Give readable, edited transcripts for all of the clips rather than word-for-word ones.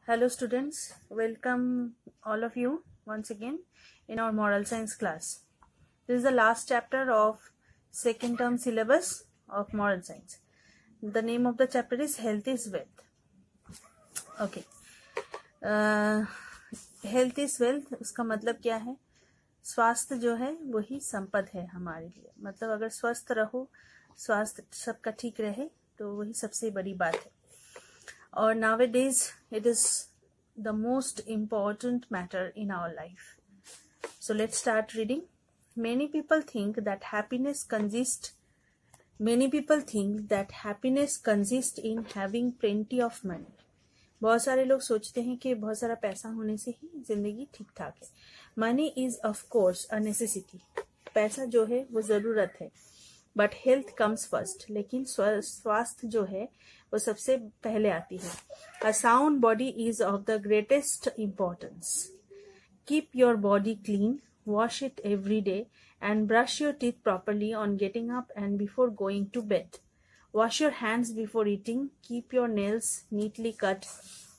Hello students, welcome all of you once again in our moral science class. This is the last chapter of second term syllabus of moral science. The name of the chapter is Health is Wealth. Okay. Health is wealth, उसका मतलब क्या है? स्वास्थ्य जो है वही संपद है हमारे लिए. मतलब अगर स्वस्थ रहो, स्वास्थ्य सबका ठीक रहे तो वही सबसे बड़ी बात है. Or nowadays it is the most important matter in our life. So let's start reading. Many people think that happiness consists in having plenty of money. बहुत सारे लोग सोचते हैं कि बहुत सारा पैसा होने से ही जिंदगी ठीक ठाक है. Money is of course a necessity. पैसा जो है वो जरूरत है. But health comes first. लेकिन स्वास्थ्य जो है वो सबसे पहले आती है. A sound body is of the greatest importance. Keep your body clean, wash it every day and brush your teeth properly on getting up and before going to bed. Wash your hands before eating. Keep your nails neatly cut.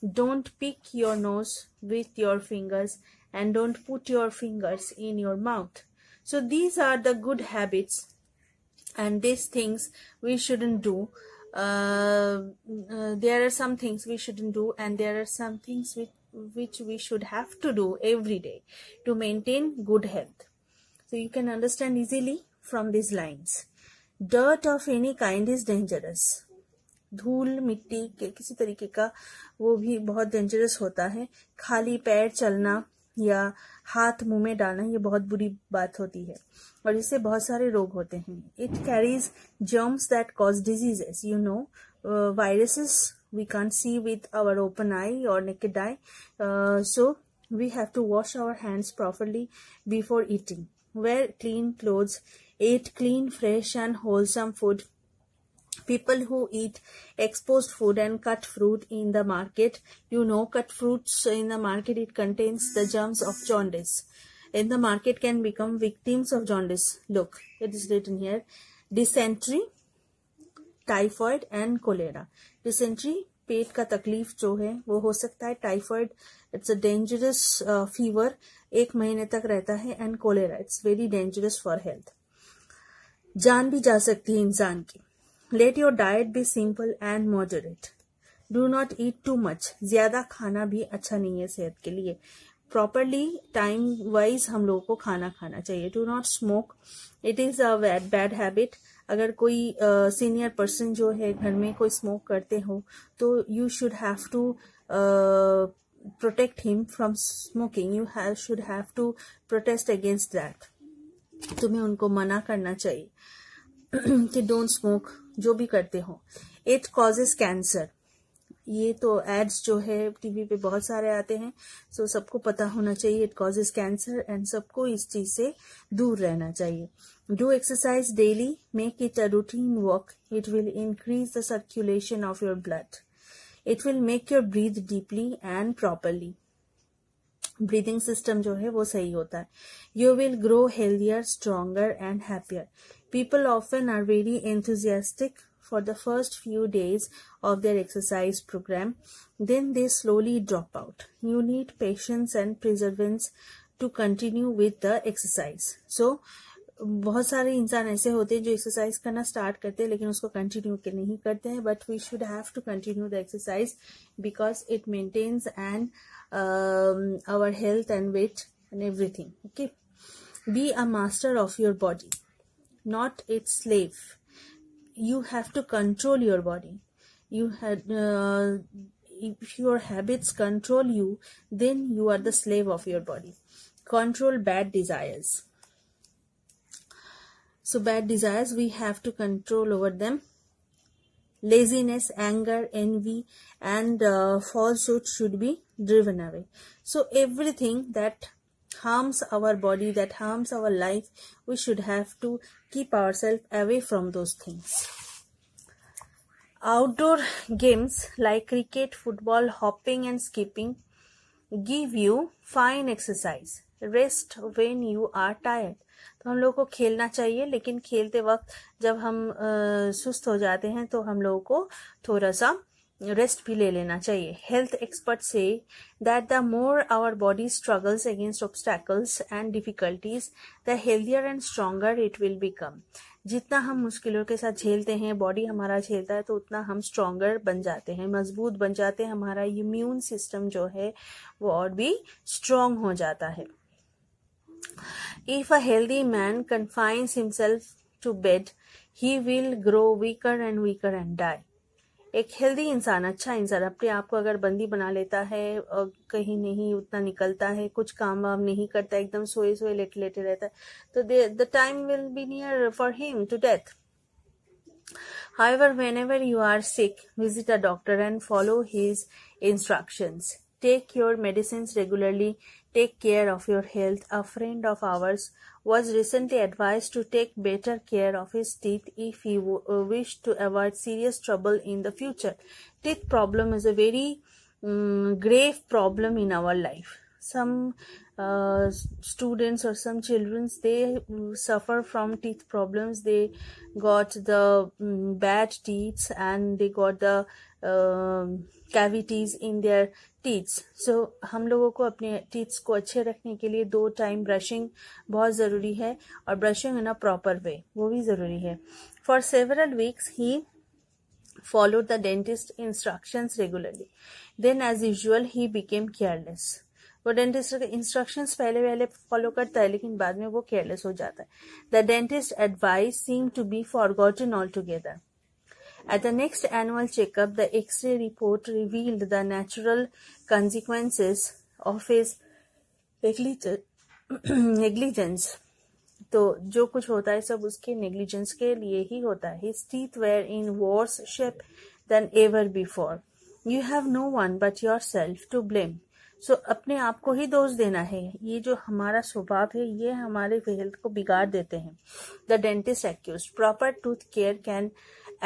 Don't pick your nose with your fingers and don't put your fingers in your mouth. So these are the good habits and these things we shouldn't do. There are some things we shouldn't do and there are some things which we should have to do every day to maintain good health. So you can understand easily from these lines. Dirt of any kind is dangerous. धूल मिट्टी के किसी तरीके का वो भी बहुत dangerous होता है. खाली पैर चलना या हाथ मुंह में डालना ये बहुत बुरी बात होती है और इससे बहुत सारे रोग होते हैं. It carries germs that cause diseases. You know, viruses we can't see with our open eye or naked eye. So we have to wash our hands properly before eating. Wear clean clothes. Eat clean, fresh and wholesome food. People who eat exposed food and cut fruit in the market, you know, cut fruits in the market, it contains the germs of jaundice. In the market can become victims of jaundice. Look, it is written here. Dysentery, typhoid and cholera. Dysentery, पेट का तकलीफ जो है वो हो सकता है. Typhoid, it's a dangerous fever, 1 महीने तक रहता है. And cholera, it's very dangerous for health. जान भी जा सकती है इंसान की. Let your diet be simple and moderate. Do not eat too much. ज्यादा खाना भी अच्छा नहीं है सेहत के लिए. Properly, time wise हम लोगों को खाना खाना चाहिए. Do not smoke. It is a bad habit. अगर कोई सीनियर पर्सन जो है घर में कोई स्मोक करते हो तो you should have to protect him from smoking. You should have to protest against that. तुम्हें उनको मना करना चाहिए कि डोंट स्मोक जो भी करते हो. It causes cancer. ये तो एड्स जो है टीवी पे बहुत सारे आते हैं, सो सबको पता होना चाहिए इट कॉजेस कैंसर एंड सबको इस चीज से दूर रहना चाहिए. Do exercise daily. Make it a routine work. It will increase the circulation of your blood. It will make your breathe deeply and properly. Breathing system जो है वो सही होता है. You will grow healthier, stronger and happier. People often are very enthusiastic for the first few days of their exercise program. Then they slowly drop out. You need patience and perseverance to continue with the exercise. So, बहुत सारे इंसान ऐसे होते हैं जो exercise करना start करते हैं लेकिन उसको कंटिन्यू नहीं करते हैं. But we should have to continue the exercise because it maintains and our health and weight and everything. Okay. Be a master of your body, not its slave. You have to control your body. If your habits control you, then you are the slave of your body. Control bad desires. So bad desires, we have to control over them. Laziness, anger, envy and falsehood should be driven away. So everything that harms our body, that harms our life, we should have to keep ourselves away from those things. Outdoor games like cricket, football, hopping and skipping give you fine exercise. Rest when you are tired. तो हम लोग को खेलना चाहिए लेकिन खेलते वक्त जब हम सुस्त हो जाते हैं तो हम लोगों को थोड़ा सा रेस्ट भी ले लेना चाहिए. हेल्थ एक्सपर्ट से that the more our body struggles against obstacles and difficulties the healthier and stronger it will become. जितना हम मुश्किलों के साथ झेलते हैं, बॉडी हमारा झेलता है, तो उतना हम स्ट्रॉन्गर बन जाते हैं, मजबूत बन जाते हैं. हमारा इम्यून सिस्टम जो है वो और भी स्ट्रॉन्ग हो जाता है. If a healthy man confines himself to bed, he will grow weaker and weaker and die. एक हेल्दी इंसान, अच्छा इंसान अपने आप को अगर बंदी बना लेता है और कहीं नहीं उतना निकलता है, कुछ काम वाम नहीं करता, एकदम सोए सोए लेटे लेटे रहता है, तो the time will be near for him to death. However, whenever you are sick, visit a doctor and follow his instructions. Take your medicines regularly. Take care of your health. A friend of ours was recently advised to take better care of his teeth if he wished to avoid serious trouble in the future. Teeth problem is a very grave problem in our life. Some students or some children, they suffer from teeth problems. They got the bad teeth and they got the cavities in their teeth. So हम लोगों को अपने teeth को अच्छे रखने के लिए 2 time brushing बहुत ज़रूरी है, और brushing in a proper way वो भी ज़रूरी है. For several weeks he followed the dentist instructions regularly. Then as usual he became careless. वो डेंटिस्ट के इंस्ट्रक्शंस पहले फॉलो करता है, लेकिन बाद में वो केयरलेस हो जाता है. The dentist advice seem to be forgotten all together. At the next annual checkup, the X-ray report revealed the natural consequences of his negligence. तो जो कुछ होता है सब उसके नेग्लिजेंस के लिए ही होता है. His teeth were in worse shape than ever before. You have no one but yourself to blame. So अपने आप को ही दोष देना है. ये जो हमारा स्वभाव है ये हमारे हेल्थ को बिगाड़ देते हैं. The dentist accused proper tooth care can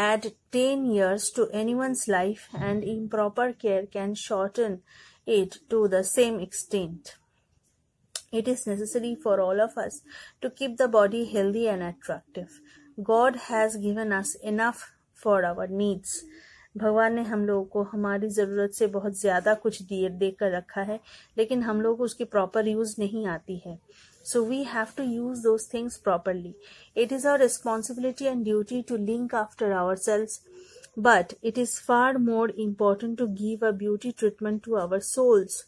add 10 years to anyone's life and improper care can shorten it to the same extent. It is necessary for all of us to keep the body healthy and attractive. God has given us enough for our needs. भगवान ने हम लोगों को हमारी ज़रूरत से बहुत ज़्यादा कुछ देकर रखा है, लेकिन हम लोग को उसकी प्रॉपर यूज़ नहीं आती है. So we have to use those things properly. It is our responsibility and duty to look after ourselves, but it is far more important to give a beauty treatment to our souls,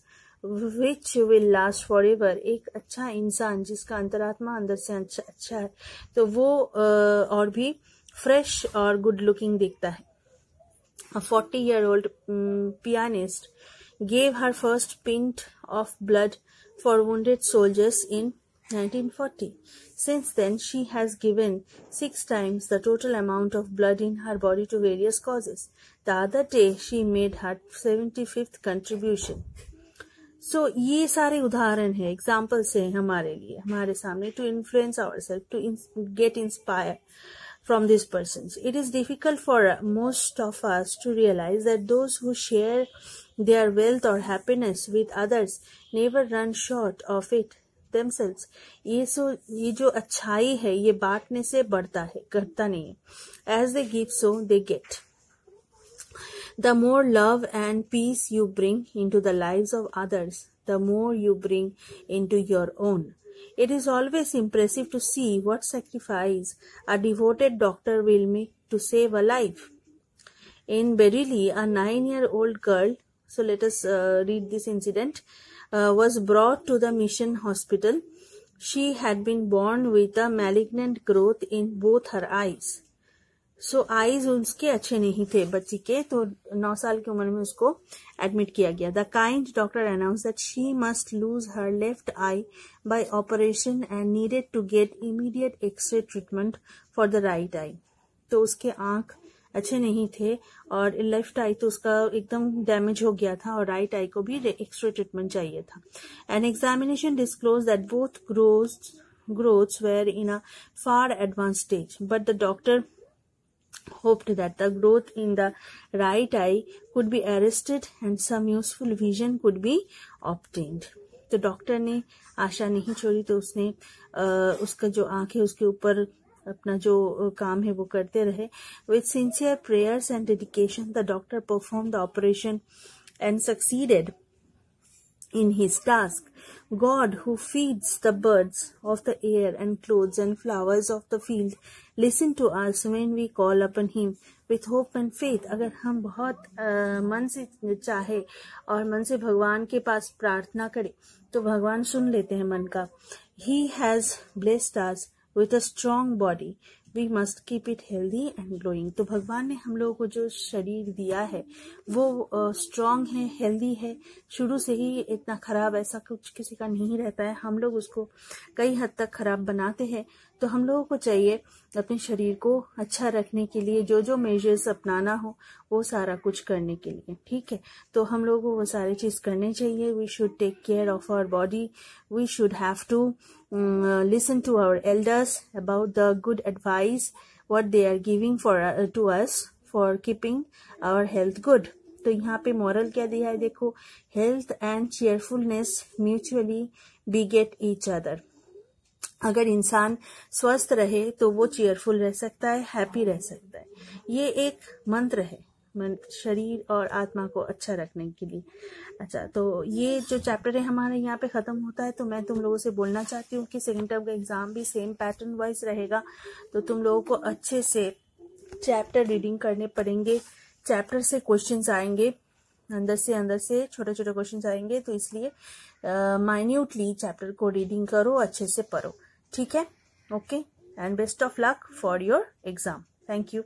which will last forever. एक अच्छा इंसान जिसका अंतरात्मा अंदर से अच्छा है, तो वो और भी फ्रेश और गुड लुकिंग दिखता है. A 40-year-old pianist gave her first pint of blood for wounded soldiers in 1940. Since then, she has given 6 times the total amount of blood in her body to various causes. The other day, she made her 75th contribution. So, ये सारे उदाहरण है, examples है हमारे लिए, हमारे सामने, to influence ourselves, to get inspired from these persons. It is difficult for most of us to realize that those who share their wealth or happiness with others never run short of it themselves. ये जो अच्छाई है ये बांटने से बढ़ता है, घटता नहीं है. As they give, so they get. The more love and peace you bring into the lives of others, the more you bring into your own. It is always impressive to see what sacrifice a devoted doctor will make to save a life. In Bareilly, a 9-year-old girl, so let us read this incident, was brought to the mission hospital. She had been born with a malignant growth in both her eyes. So eyes उसके अच्छे नहीं थे बच्ची के, तो 9 साल की उम्र में उसको एडमिट किया गया. The kind doctor announced that she must lose her left eye by operation and needed to get immediate X-ray treatment for the right eye. तो उसके आँख अच्छे नहीं थे और लेफ्ट आई तो उसका एकदम डैमेज हो गया था और राइट आई को भी एक्सरे ट्रीटमेंट चाहिए था. An examination disclosed that both growths were in a far advanced stage, but the doctor hoped that the growth in the right eye could be arrested and some useful vision could be obtained. तो doctor ने आशा नहीं छोड़ी, तो उसने उसका जो आँख है उसके ऊपर अपना जो काम है वो करते रहे. With sincere prayers and dedication, the doctor performed the operation and succeeded in his task. God, who feeds the birds of the air and clothes and flowers of the field, listen to us when we call upon him with hope and faith. अगर हम बहुत मन से चाहे और मन से भगवान के पास प्रार्थना करें तो भगवान सुन लेते हैं मन का. He has blessed us with a strong body. We must keep it healthy and glowing. तो भगवान ने हम लोगों को जो शरीर दिया है वो स्ट्रांग है, हेल्दी है. शुरू से ही इतना खराब ऐसा कुछ किसी का नहीं रहता है. हम लोग उसको कई हद तक खराब बनाते हैं. तो हम लोगों को चाहिए अपने शरीर को अच्छा रखने के लिए जो जो मेजर्स अपनाना हो वो सारा कुछ करने के लिए. ठीक है, तो हम लोगों को वो सारी चीज करनी चाहिए. We should take care of our body. We should have to listen to our elders about the good advice what they are giving to us for keeping our health good. तो यहाँ पे मॉरल क्या दिया है देखो, health and cheerfulness mutually beget each other. अगर इंसान स्वस्थ रहे तो वो चेयरफुल रह सकता है, हैप्पी रह सकता है. ये एक मंत्र है शरीर और आत्मा को अच्छा रखने के लिए. अच्छा, तो ये जो चैप्टर है हमारा यहाँ पे खत्म होता है. तो मैं तुम लोगों से बोलना चाहती हूँ कि सेकंड टर्म का एग्जाम भी सेम पैटर्न वाइज रहेगा. तो तुम लोगों को अच्छे से चैप्टर रीडिंग करने पड़ेंगे. चैप्टर से क्वेश्चंस आएंगे, अंदर से छोटे छोटे क्वेश्चंस आएंगे. तो इसलिए माइन्यूटली चैप्टर को रीडिंग करो, अच्छे से पढ़ो. ठीक है, okay, and best of luck for your exam. Thank you.